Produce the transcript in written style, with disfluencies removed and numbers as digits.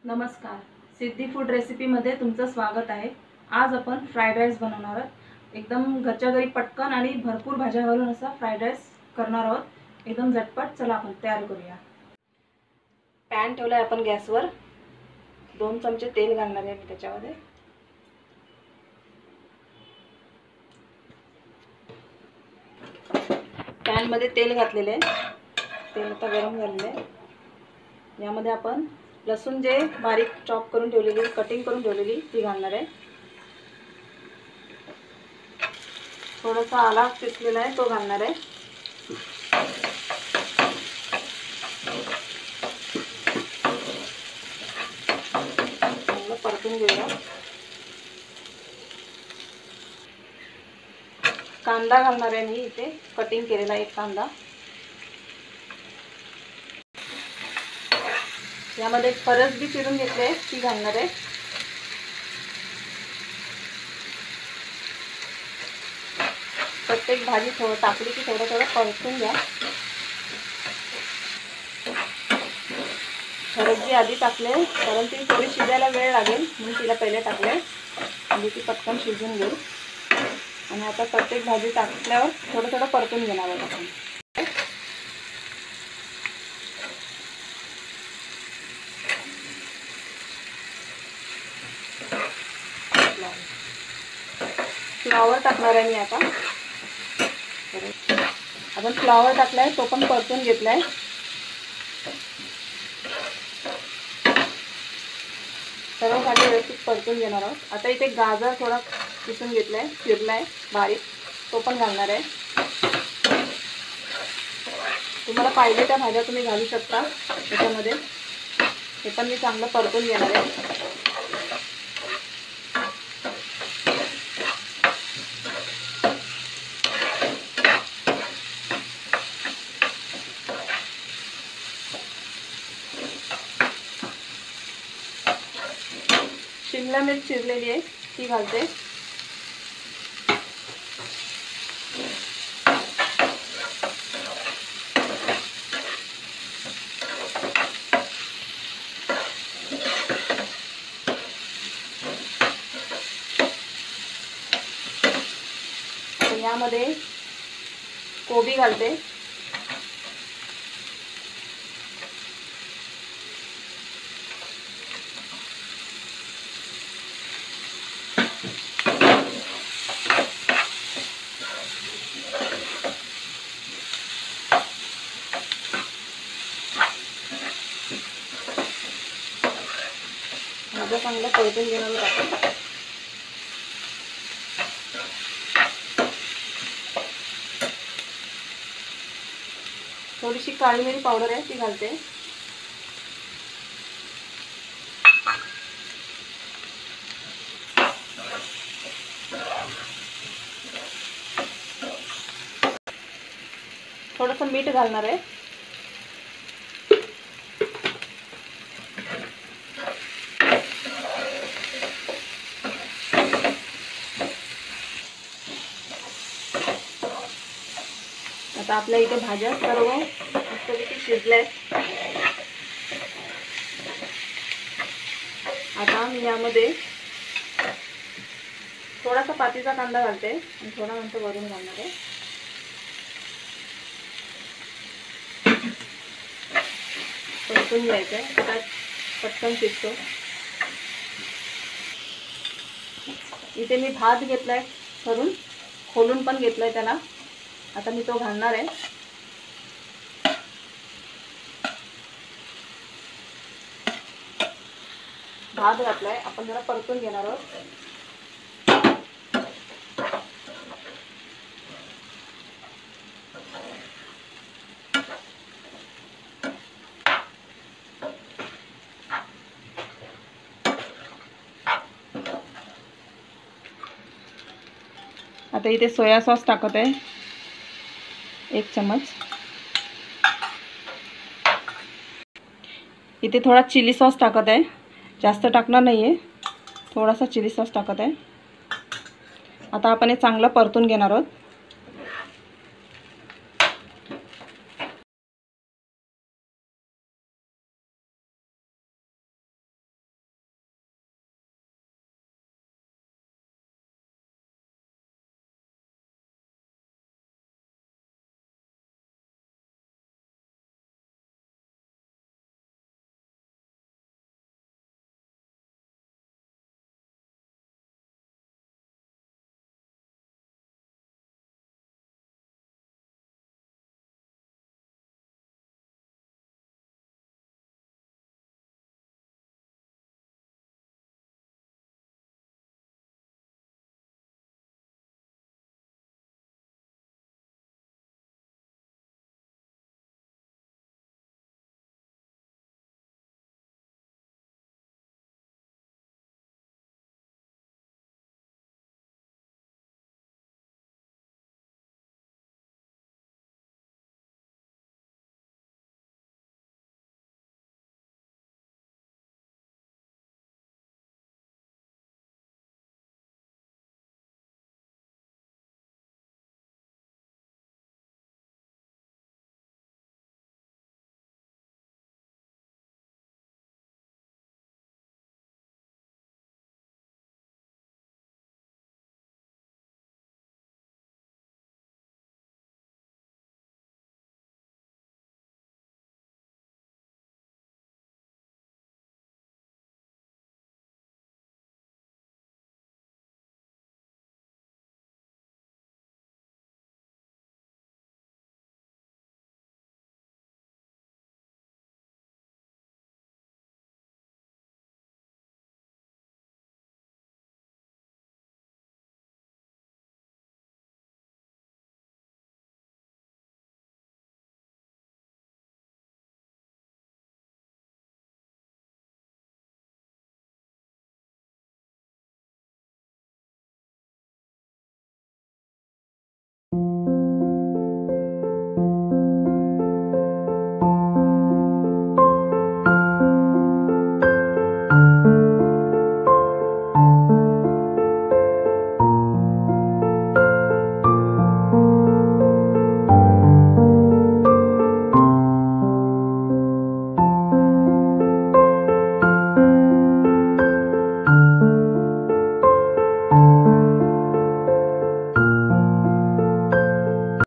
नमस्कार, सिद्धी फूड रेसिपीमध्ये तुमचं स्वागत आहे। आज आपण फ्राइड राईस बनवणार आहोत। एकदम घरच्या घरी पटकन आणि भरपूर भाज्या घालून असा फ्राइड राईस करणार आहोत। एकदम झटपट। चला आपण तयार करूया। पॅन ठेवलाय आपण गॅसवर। 2 चमचे तेल घालणार आहे मी त्याच्यामध्ये। पॅन मध्ये तेल घातलेले आहे। तेल आता गरम झालेले आहे। यामध्ये आपण लसूण जे बारीक चॉप करून ठेवलेली, कटिंग करून ठेवलेली ती घालणार आहे। थोडासा आला चिरलेला आहे तो घालणार आहे। चांगलं परतून घेऊया। कांदा घालणार आहे मी इथे, कटिंग केलेला एक कांदा। यामध्ये फरस बी चिरून घेतले ती घालणार आहे। प्रत्येक भाजी थोडं टाकली की थोडं थोडं परतून घ्या। फरस बी आधी टाकले कारण ती थोडी शिजायला वेळ लागेल म्हणून तिला पहिले टाकले, म्हणजे ती पटकन शिजून घेईल। आणि आता प्रत्येक भाजी टाकल्यावर थोडं थोडं परतून घेणार आहोत आपण। फ्लावर टाकणार आहे मी आता। आपण फ्लावर टाकलाय तो पण परतून घेतलाय। सर्व भाजी व्यवस्थित परतून घेणार आहोत। आता इथे गाजर थोडा किसून घेतलाय, चिरलाय बारीक, तो पण घालणार आहे। तुम्हाला पाहिजे त्या भाज्या तुम्ही घालू शकता त्याच्यामध्ये। हे पण मी चांगलं परतून घेणार आहे। शिमला मिरची चिरलेली आहे ती घालते। यामध्ये कोबी घालते। भाज्या चांगलं परतून घेणार आहोत आपण। थोडीशी काळी मिरी पावडर आहे ती घालते। थोडंसं मीठ घालणार आहे। आता आपल्या इथे भाज्या सर्व मस्तपैकी शिजल्यात। आता मी यामध्ये थोडासा पातीचा कांदा घालते आणि थोडा नंतर वरून घालणार आहे। परतून घ्यायचं आहे, आता पटकन शिजतो। इथे मी भात घेतलाय करून, खोलून पण घेतलाय त्याला। आता मी तो घालणार आहे। भात घातलाय, आपण जरा परतून घेणार आहोत। आता इथे सोया सॉस टाकत आहे 1 चम्मच। इथे थोडा चिली सॉस टाकत आहे, जास्त टाकणार नाहीये, थोडासा चिली सॉस टाकत आहे। आता आपण हे चांगलं परतून घेणार आहोत।